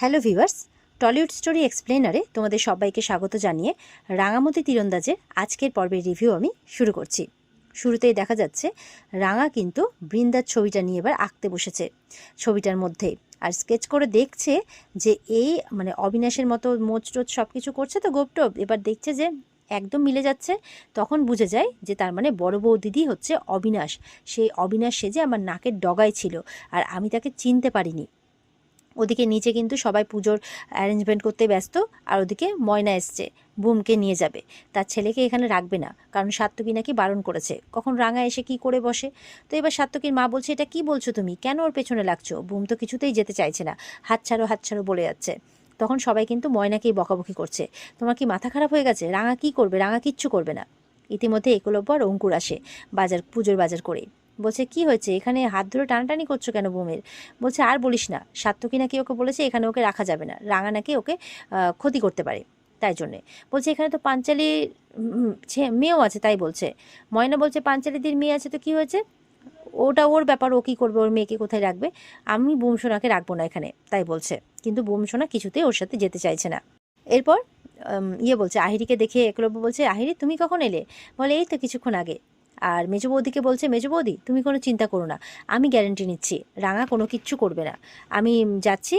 Hello viewers, Tollywood story এক্সপ্লেনারে তোমাদের সবাইকে স্বাগত জানিয়ে রাঙামতি তীরন্দাজের আজকের পর্বের রিভিউ আমি শুরু করছি। শুরুতেই দেখা যাচ্ছে রাঙা কিন্তু বৃন্দার ছবিটা নিয়ে এবার আঁকতে বসেছে ছবিটার মধ্যে, আর স্কেচ করে দেখছে যে এই অবিনাশের মতো মোচ টোচ সব কিছু করছে তো গোপটোপ, এবার দেখছে যে একদম মিলে যাচ্ছে। তখন বুঝে যায় যে তার মানে বড় বউ দিদি হচ্ছে অবিনাশ। সেই অবিনাশ সেজে আমার নাকের ডগায় ছিল আর আমি তাকে চিনতে পারিনি। ওদিকে নিচে কিন্তু সবাই পুজোর অ্যারেঞ্জমেন্ট করতে ব্যস্ত, আর ওদিকে ময়না এসছে বুমকে নিয়ে যাবে, তার ছেলেকে এখানে রাখবে না, কারণ সাত্তকী নাকি বারণ করেছে। কখন রাঙা এসে কি করে বসে। তো এবার সাত্তকীর মা বলছে, এটা কি বলছো তুমি, কেন ওর পেছনে লাগছো? বুম তো কিছুতেই যেতে চাইছে না, হাত ছাড়ো বলে যাচ্ছে। তখন সবাই কিন্তু ময়নাকেই বকাবকি করছে, তোমার কি মাথা খারাপ হয়ে গেছে? রাঙা কি করবে? রাঙা কিচ্ছু করবে না। ইতিমধ্যে একলব্য আর অঙ্কুর আসে পুজোর বাজার করে। বলছে, কি হয়েছে, এখানে হাত ধরে টানাটানি করছো কেন বুমের? বলছে, আর বলিস না, সাত্তকী নাকি ওকে বলেছে এখানে ওকে রাখা যাবে না, রাঙা নাকি ওকে ক্ষতি করতে পারে, তাই জন্যে। বলছে, এখানে তো পাঞ্চালি মেয়েও আছে, তাই বলছে। ময়না বলছে, পাঞ্চালিদির মেয়ে আছে তো কি হয়েছে, ওটা ওর ব্যাপার, ও কী করবে, ওর মেয়েকে কোথায় রাখবে, আমি বুমসোনাকে রাখবো না এখানে, তাই বলছে। কিন্তু বুমসোনা কিছুতেই ওর সাথে যেতে চাইছে না। এরপর বলছে, আহিরিকে দেখে একলব্য বলছে, আহিরি তুমি কখন এলে? বলে, এই তো কিছুক্ষণ আগে। আর মেজো বৌদিকে বলছে, মেজো বৌদি তুমি কোনো চিন্তা করো না, আমি গ্যারেন্টি নিচ্ছি রাঙা কোনো কিচ্ছু করবে না, আমি যাচ্ছি,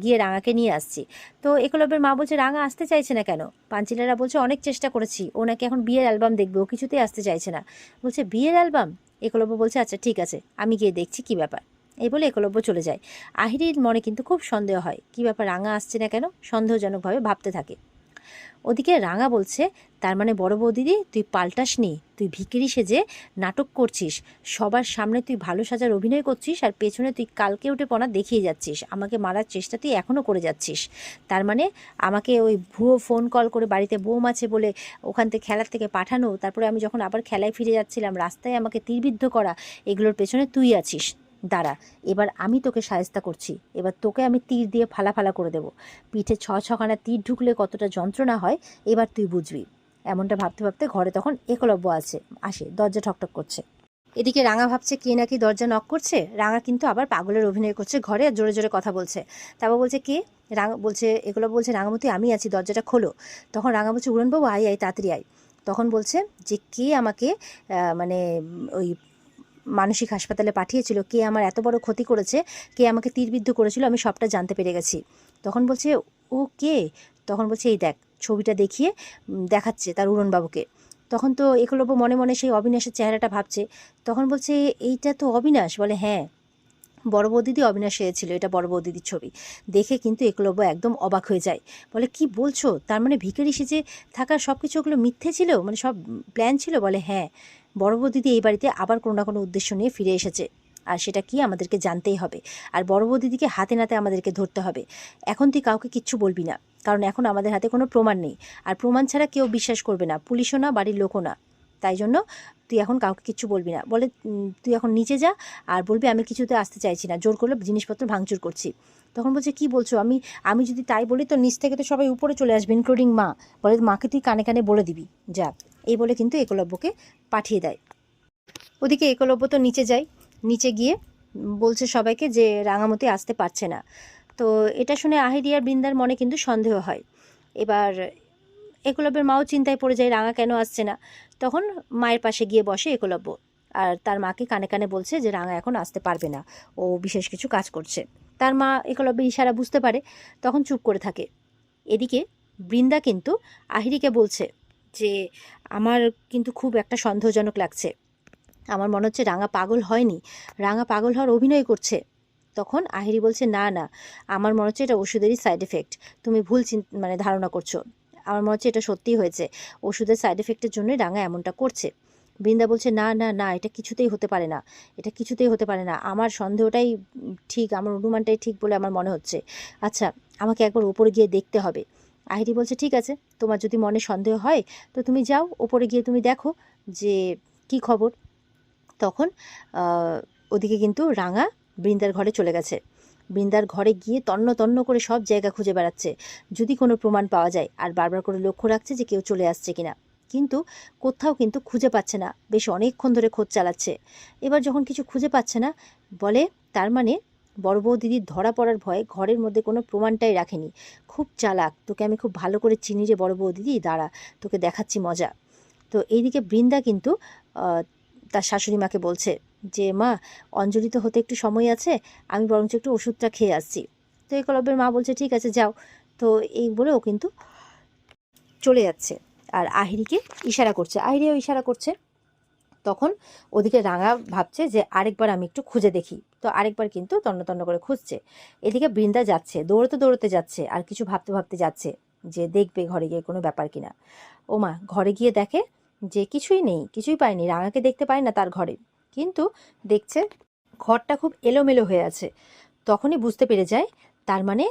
গিয়ে রাঙাকে নিয়ে আসছি। তো একলব্যের মা বলছে, রাঙা আসতে চাইছে না কেন? পাঞ্চিলারা বলছে, অনেক চেষ্টা করেছি, ও নাকি এখন বিয়ের অ্যালবাম দেখবে, ও কিছুতেই আসতে চাইছে না। বলছে, বিয়ের অ্যালবাম? একলব্য বলছে, আচ্ছা ঠিক আছে, আমি গিয়ে দেখছি কী ব্যাপার। এই বলে একলব্য চলে যায়। আহিরির মনে কিন্তু খুব সন্দেহ হয়, কী ব্যাপার রাঙা আসছে না কেন, সন্দেহজনকভাবে ভাবতে থাকে। ওদিকে রাঙা বলছে, তার মানে বড় বৌদিদি তুই পাল্টাসনি, তুই ভিখিরি সেজে নাটক করছিস, সবার সামনে তুই ভালো সাজার অভিনয় করছিস, আর পেছনে তুই কালকে উঠে পনা দেখিয়ে যাচ্ছিস, আমাকে মারার চেষ্টা তুই এখনও করে যাচ্ছিস। তার মানে আমাকে ওই ভুয়ো ফোন কল করে বাড়িতে বোম আছে বলে ওখান থেকে খেলার থেকে পাঠানো, তারপরে আমি যখন আবার খেলায় ফিরে যাচ্ছিলাম রাস্তায় আমাকে তীরবিদ্ধ করা, এগুলোর পেছনে তুই আছিস। দাঁড়া, এবার আমি তোকে সায়স্তা করছি, এবার তোকে আমি তীর দিয়ে ফালা ফালা করে দেবো, পিঠে ছখানা তীর ঢুকলে কতটা যন্ত্রণা হয় এবার তুই বুঝবি। এমনটা ভাবতে ভাবতে ঘরে তখন একলব্য আসে, দরজা ঠকঠক করছে। এদিকে রাঙা ভাবছে কে নাকি দরজা নক করছে। রাঙা কিন্তু আবার পাগলের অভিনয় করছে ঘরে, আর জোরে জোরে কথা বলছে। তারপর বলছে, কে? রাঙা বলছে, একলব্য বলছে, রাঙামতি আমি আছি, দরজাটা খোলো। তখন রাঙা বলছে, উড়নবাবু আয় আয় তাড়াতাড়ি আয়। তখন বলছে যে কে আমাকে ওই মানসিক হাসপাতালে পাঠিয়েছিল, কে আমার এত বড় ক্ষতি করেছে, কে আমাকে তীরবিদ্ধ করেছিল, আমি সবটা জানতে পেরে গেছি। তখন বলছে, ও কে? তখন বলছে, এই দেখ, ছবিটা দেখিয়ে দেখাচ্ছে তার উড়নবাবুকে। তখন তো একলব্য মনে মনে সেই অবিনাশের চেহারাটা ভাবছে। তখন বলছে, এইটা তো অবিনাশ। বলে, হ্যাঁ, বড় বৌদিদি অবিনাশ এসেছিল, এটা বড় বৌদিদির ছবি। দেখে কিন্তু একলব্য একদম অবাক হয়ে যায়। বলে, কি বলছো, তার মানে ভিখারি সেজে থাকার সব কিছু ওগুলো মিথ্যে ছিল, সব প্ল্যান ছিল? বলে, হ্যাঁ, বড় বৌদিদি এই বাড়িতে আবার কোনো না কোনো উদ্দেশ্য নিয়ে ফিরে এসেছে, আর সেটা কি আমাদেরকে জানতেই হবে, আর বড় বৌদিদিকে হাতে নাতে আমাদেরকে ধরতে হবে। এখন তুই কাউকে কিচ্ছু বলবি না, কারণ এখন আমাদের হাতে কোনো প্রমাণ নেই, আর প্রমাণ ছাড়া কেউ বিশ্বাস করবে না, পুলিশও না, বাড়ির লোকও না। তাই জন্য তুই এখন কাউকে কিচ্ছু বলবি না। বলে, তুই এখন নিচে যা, আর বলবি আমি কিছুতে আসতে চাইছি না, জোর করলে জিনিসপত্র ভাঙচুর করছি। তখন বলছে, কি বলছো, আমি যদি তাই বলি তো নিচ থেকে তো সবাই উপরে চলে আসবে, ইনক্লুডিং মা। বলে, মাকে তুই কানে কানে বলে দিবি, যা। এই বলে কিন্তু একলব্যকে পাঠিয়ে দেয়। ওদিকে একলব্য তো নিচে যায়, নিচে গিয়ে বলছে সবাইকে যে রাঙামতি আসতে পারছে না। তো এটা শুনে আহিরি আর বৃন্দার মনে কিন্তু সন্দেহ হয়। এবার একলব্যের মাও চিন্তায় পড়ে যায়, রাঙা কেন আসছে না। তখন মায়ের পাশে গিয়ে বসে একলব্য, আর তার মাকে কানে কানে বলছে যে রাঙা এখন আসতে পারবে না, ও বিশেষ কিছু কাজ করছে। তার মা একলব্যের ইশারা বুঝতে পারে, তখন চুপ করে থাকে। এদিকে বৃন্দা কিন্তু আহিরিকে বলছে যে আমার কিন্তু খুব একটা সন্দেহজনক লাগছে, আমার মনে হচ্ছে রাঙা পাগল হয়নি, রাঙা পাগল হওয়ার অভিনয় করছে। তখন আহিরি বলছে, না না, আমার মনে হচ্ছে এটা ওষুধেরই সাইড এফেক্ট, তুমি ভুল ধারণা করছো, আমার মনে হচ্ছে এটা সত্যিই হয়েছে, ওষুধের সাইড এফেক্টের জন্যই রাঙা এমনটা করছে। বৃন্দা বলছে, না না না, এটা কিছুতেই হতে পারে না, এটা কিছুতেই হতে পারে না, আমার সন্দেহটাই ঠিক, আমার অনুমানটাই ঠিক বলে আমার মনে হচ্ছে। আচ্ছা, আমাকে একবার ওপরে গিয়ে দেখতে হবে। আহিরি বলছে, ঠিক আছে, তোমার যদি মনে সন্দেহ হয় তো তুমি যাও, ওপরে গিয়ে তুমি দেখো যে কি খবর। তখন ওদিকে কিন্তু রাঙা বৃন্দার ঘরে চলে গেছে। বৃন্দার ঘরে গিয়ে তন্ন তন্ন করে সব জায়গা খুঁজে বেড়াচ্ছে, যদি কোনো প্রমাণ পাওয়া যায়, আর বারবার করে লক্ষ্য রাখছে যে কেউ চলে আসছে কিনা। কিন্তু কোথাও কিন্তু খুঁজে পাচ্ছে না, বেশ অনেকক্ষণ ধরে খোঁজ চালাচ্ছে। এবার যখন কিছু খুঁজে পাচ্ছে না, বলে, তার মানে বড় বউ দিদির ধরা পড়ার ভয়ে ঘরের মধ্যে কোনো প্রমাণটাই রাখেনি। খুব চালাক, তোকে আমি খুব ভালো করে চিনি রে বড় বউ দিদি, দাঁড়া তোকে দেখাচ্ছি মজা। তো এইদিকে বৃন্দা কিন্তু তার শাশুড়ি মাকে বলছে যে মা, অঞ্জলি তো হতে একটু সময় আছে, আমি বরঞ্চ একটু ওষুধটা খেয়ে আসছি। তো একলব্যের মা বলছে ঠিক আছে যাও। তো এই বলেও কিন্তু চলে যাচ্ছে আর আহিরিকে ইশারা করছে, আহিরিও ইশারা করছে। তখন ওদিকে রাঙা ভাবছে যে আরেকবার আমি একটু খুঁজে দেখি, তো আরেকবার কিন্তু তন্ন তন্ন করে খুঁজছে। এদিকে বৃন্দা যাচ্ছে, দৌড়তে দৌড়তে যাচ্ছে আর কিছু ভাবতে ভাবতে যাচ্ছে যে দেখবে ঘরে গিয়ে কোনো ব্যাপার কিনা। ও মা, ঘরে গিয়ে দেখে যে কিছুই নেই, কিছুই পায়নি, রাঙাকে দেখতে পায় না তার ঘরে, কিন্তু দেখছে ঘরটা খুব এলোমেলো হয়ে আছে। তখনই বুঝতে পেরে যায় তার মানে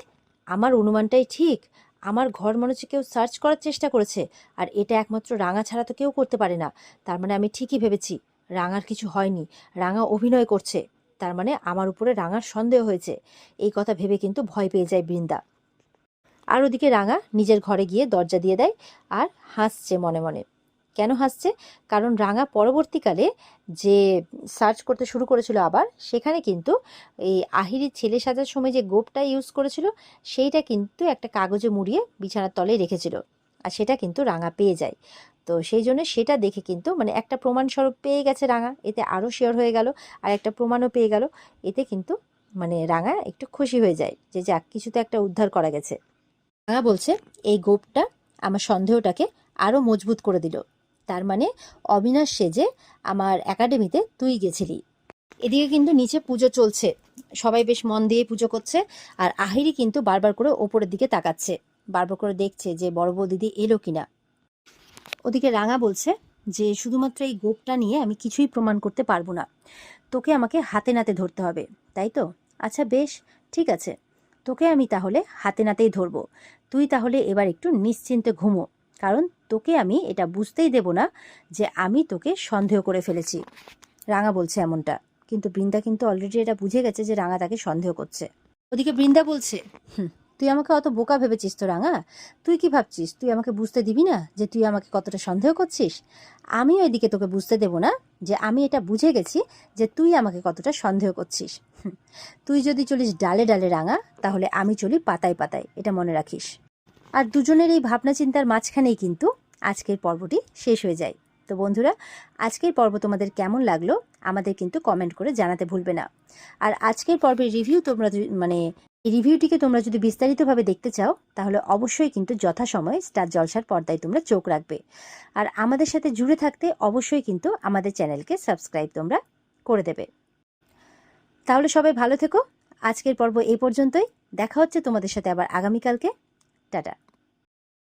আমার অনুমানটাই ঠিক, আমার ঘর মনে হচ্ছে কেউ সার্চ করার চেষ্টা করেছে, আর এটা একমাত্র রাঙা ছাড়া তো কেউ করতে পারে না। তার মানে আমি ঠিকই ভেবেছি, রাঙার কিছু হয়নি, রাঙা অভিনয় করছে, তার মানে আমার উপরে রাঙার সন্দেহ হয়েছে। এই কথা ভেবে কিন্তু ভয় পেয়ে যায় বৃন্দা। আর ওদিকে রাঙা নিজের ঘরে গিয়ে দরজা দিয়ে দেয় আর হাসছে মনে মনে। কেন হাসছে? কারণ রাঙা পরবর্তীকালে যে সার্চ করতে শুরু করেছিল আবার, সেখানে কিন্তু এই আহিরির ছেলে সাজার সময় যে গোপটা ইউজ করেছিল সেইটা কিন্তু একটা কাগজে মুড়িয়ে বিছানার তলে রেখেছিল, আর সেটা কিন্তু রাঙা পেয়ে যায়। তো সেই জন্য সেটা দেখে কিন্তু মানে একটা প্রমাণস্বরূপ পেয়ে গেছে রাঙা, এতে আরও শিওর হয়ে গেল, আর একটা প্রমাণও পেয়ে গেল। এতে কিন্তু মানে রাঙা একটু খুশি হয়ে যায় যে যাক, কিছু তো একটা উদ্ধার করা গেছে। রাঙা বলছে এই গোপটা আমার সন্দেহটাকে আরও মজবুত করে দিল, তার মানে অবিনাশ সেজে আমার একাডেমিতে তুই গেছিলি। এদিকে কিন্তু নিচে পুজো চলছে, সবাই বেশ মন দিয়ে পুজো করছে, আর আহিরি কিন্তু বারবার করে ওপরের দিকে তাকাচ্ছে, বারবার করে দেখছে যে বড় বউ দিদি এলো কিনা। ওদিকে রাঙা বলছে যে শুধুমাত্র এই গোপটা নিয়ে আমি কিছুই প্রমাণ করতে পারবো না, তোকে আমাকে হাতে নাতে ধরতে হবে, তাই তো? আচ্ছা বেশ, ঠিক আছে, তোকে আমি তাহলে হাতে নাতেই ধরবো। তুই তাহলে এবার একটু নিশ্চিন্তে ঘুমো, কারণ তোকে আমি এটা বুঝতেই দেব না যে আমি তোকে সন্দেহ করে ফেলেছি। রাঙা বলছে এমনটা, কিন্তু বৃন্দা কিন্তু অলরেডি এটা বুঝে গেছে যে রাঙা তাকে সন্দেহ করছে। ওদিকে বৃন্দা বলছে তুই আমাকে অত বোকা ভেবেছিস তো রাঙা? তুই কি ভাবছিস তুই আমাকে বুঝতে দিবি না যে তুই আমাকে কতটা সন্দেহ করছিস? আমিও এদিকে তোকে বুঝতে দেব না যে আমি এটা বুঝে গেছি যে তুই আমাকে কতটা সন্দেহ করছিস। তুই যদি চলিস ডালে ডালে রাঙা, তাহলে আমি চলি পাতায় পাতায়, এটা মনে রাখিস। আর দুজনের এই ভাবনা চিন্তার মাঝখানেই কিন্তু আজকের পর্বটি শেষ হয়ে যায়। তো বন্ধুরা, আজকের পর্ব তোমাদের কেমন লাগলো আমাদের কিন্তু কমেন্ট করে জানাতে ভুলবে না। আর আজকের পর্বের রিভিউ তোমরা মানে এই রিভিউটিকে তোমরা যদি বিস্তারিতভাবে দেখতে চাও, তাহলে অবশ্যই কিন্তু যথাসময়ে স্টার জলসার পর্দায় তোমরা চোখ রাখবে। আর আমাদের সাথে জুড়ে থাকতে অবশ্যই কিন্তু আমাদের চ্যানেলকে সাবস্ক্রাইব তোমরা করে দেবে। তাহলে সবাই ভালো থেকো। আজকের পর্ব এই পর্যন্তই, দেখা হচ্ছে তোমাদের সাথে আবার আগামীকালকে। টাটা।